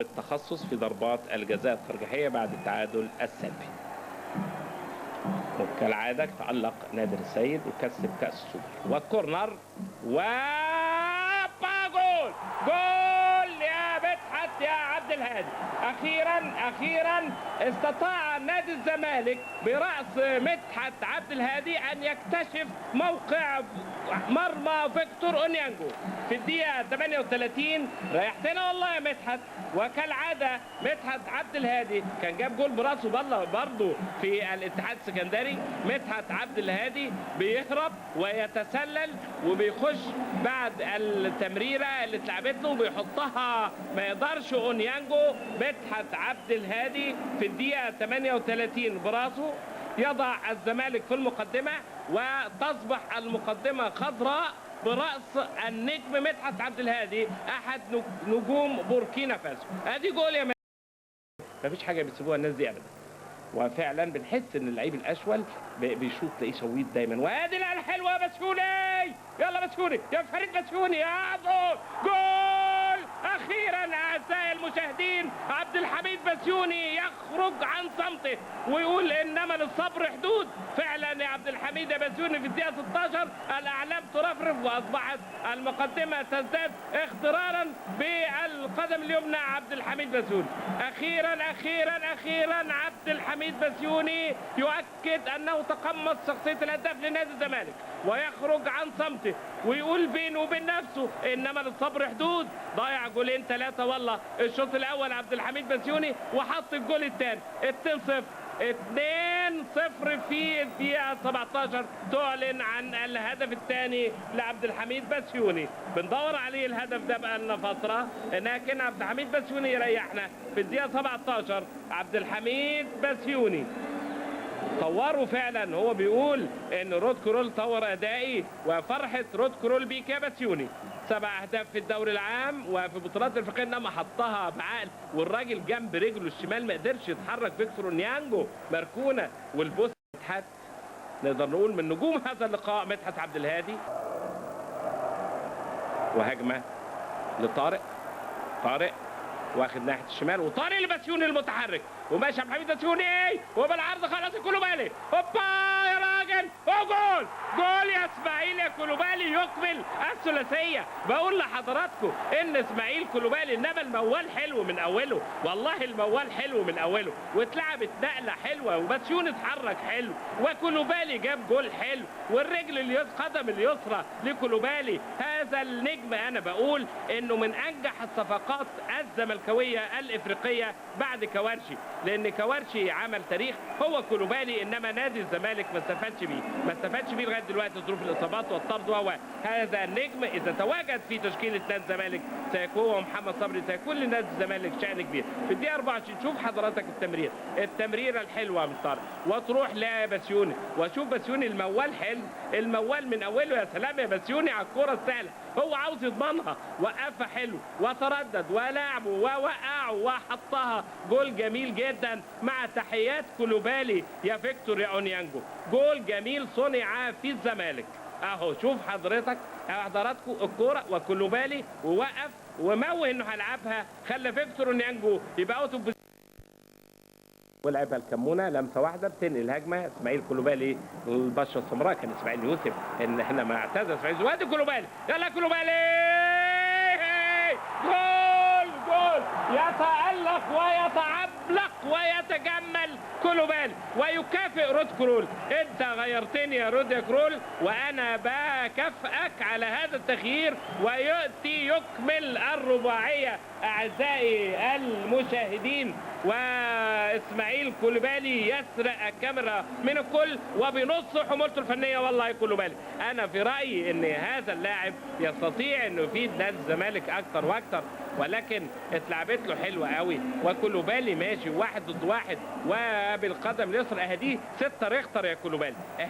التخصص في ضربات الجزاء الترجيحية بعد التعادل السلبي. وكالعادة تألق نادر السيد وكسب كأس السوبر والكورنر جول جول يا مدحت يا عبد الهادي. أخيرا استطاع نادي الزمالك برأس مدحت عبد الهادي أن يكتشف موقع مرمى فيكتور أونيانجو في الدقيقة 38. ريحتنا والله يا مدحت. وكالعادة مدحت عبد الهادي كان جاب جول براسه برضه في الاتحاد السكندري. مدحت عبد الهادي بيهرب ويتسلل وبيخش بعد التمريرة اللي اتلعبت له وبيحطها ما يقدرش أونيانجو. مدحت عبد الهادي في الدقيقة 38 براسه يضع الزمالك في المقدمة وتصبح المقدمة خضراء برأس النجم مدحت عبد الهادي أحد نجوم بوركينا فاسو. ادي جول يا مدحت. مفيش حاجة بيسيبوها الناس دي أبدا. وفعلا بنحس ان اللعيب الاشول بيشوط تلاقيه شويت دايما. وادي الحلوه بسيوني، يلا بسيوني يا فريد بسيوني يا جول. اخيرا اعزائي المشاهدين عبد الحميد بسيوني يخرج عن صمته ويقول انما للصبر حدود. فعلا يا عبد الحميد يا بسيوني في الدقيقه 16 الاعلام ترفرف واصبحت المقدمه تزداد اخضرارا بالقدم اليمنى عبد الحميد بسيوني. اخيرا عبد الحميد بسيوني يؤكد انه تقمص شخصيه الهداف لنادي الزمالك ويخرج عن صمته ويقول بينه وبين نفسه انما للصبر حدود. ضيع جولين ثلاثه والله. الشوط الاول عبد الحميد بسيوني وحط الجول الثاني 2-0 في الدقيقه 17 تعلن عن الهدف الثاني لعبد الحميد بسيوني. بندور عليه الهدف ده بقالنا فتره لكن عبد الحميد بسيوني يريحنا في الدقيقه 17. عبد الحميد بسيوني طوروا فعلا. هو بيقول ان رود كرول طور ادائي وفرحه رود كرول بيك يا بسيوني. 7 أهداف في الدوري العام وفي بطولات الافريقيه انما حطها بعقل والراجل جنب رجله الشمال ما قدرش يتحرك. فيكتور اونيانجو مركونه والبوس مدحت. نقدر نقول من نجوم هذا اللقاء مدحت عبد الهادي. وهجمه لطارق. واخد ناحيه الشمال وطارق لبسيوني المتحرك وماشي عبد الحميد بسيوني وبالعرض خلاص كولوبالي هوبا يا راجل جول يا اسماعيل يا كولوبالي يكمل الثلاثيه. بقول لحضراتكم ان اسماعيل كولوبالي انما الموال حلو من اوله والله الموال حلو من اوله واتلعبت نقله حلوه وبسيوني اتحرك حلو وكولوبالي جاب جول حلو والرجل قدم اليسرى لكولوبالي. هذا النجم انا بقول انه من انجح الصفقات الزملكاويه الافريقيه بعد كوارشي لان كوارشي عمل تاريخ. هو كولوبالي انما نادي الزمالك ما استفادش بيه لغايه دلوقتي ظروف الاصابات والطرد. وهو هذا النجم اذا تواجد في تشكيله نادي الزمالك سيكون ومحمد صبري سيكون لنادي الزمالك شأن كبير. في الدقيقه 24 شوف حضرتك التمريره الحلوه من طارق وتروح لبسيوني وشوف بسيوني الموال حلو. الموال من اوله يا سلام يا بسيوني على الكره السهله. هو عاوز يضمنها وقفها حلو وتردد ولعبه ووقعه وحطها. جول جميل جدا مع تحيات كولوبالي يا فيكتور يا اونيانجو. جول جميل صنع في الزمالك اهو. شوف حضراتكم الكوره وكولوبالي ووقف وموه انه هيلعبها خلى فيكتور اونيانجو يبقى اوت اوف ولعبها الكمونه لمسه واحده بتنقل الهجمه. اسماعيل كولوبالي البشره السمراء كان اسماعيل يوسف ان احنا ما اعتذر اسماعيل. وادي كولوبالي يلا كولوبالي جول يتألق ويتعمق ويتجمل كولوبالي ويكافئ رود كرول. انت غيرتني يا رود يا كرول وانا بكافئك على هذا التغيير وياتي يكمل الرباعيه اعزائي المشاهدين. واسماعيل كولوبالي يسرق الكاميرا من الكل وبنص حمولته الفنيه. والله كولوبالي انا في رايي ان هذا اللاعب يستطيع انه يفيد نادي الزمالك اكتر واكتر ولكن اتلعبت له حلوه قوي وكولوبالي ماشي 1 ضد 1 وبالقدم اليسرى. اهديه 6 ريختر يا كولوبالي.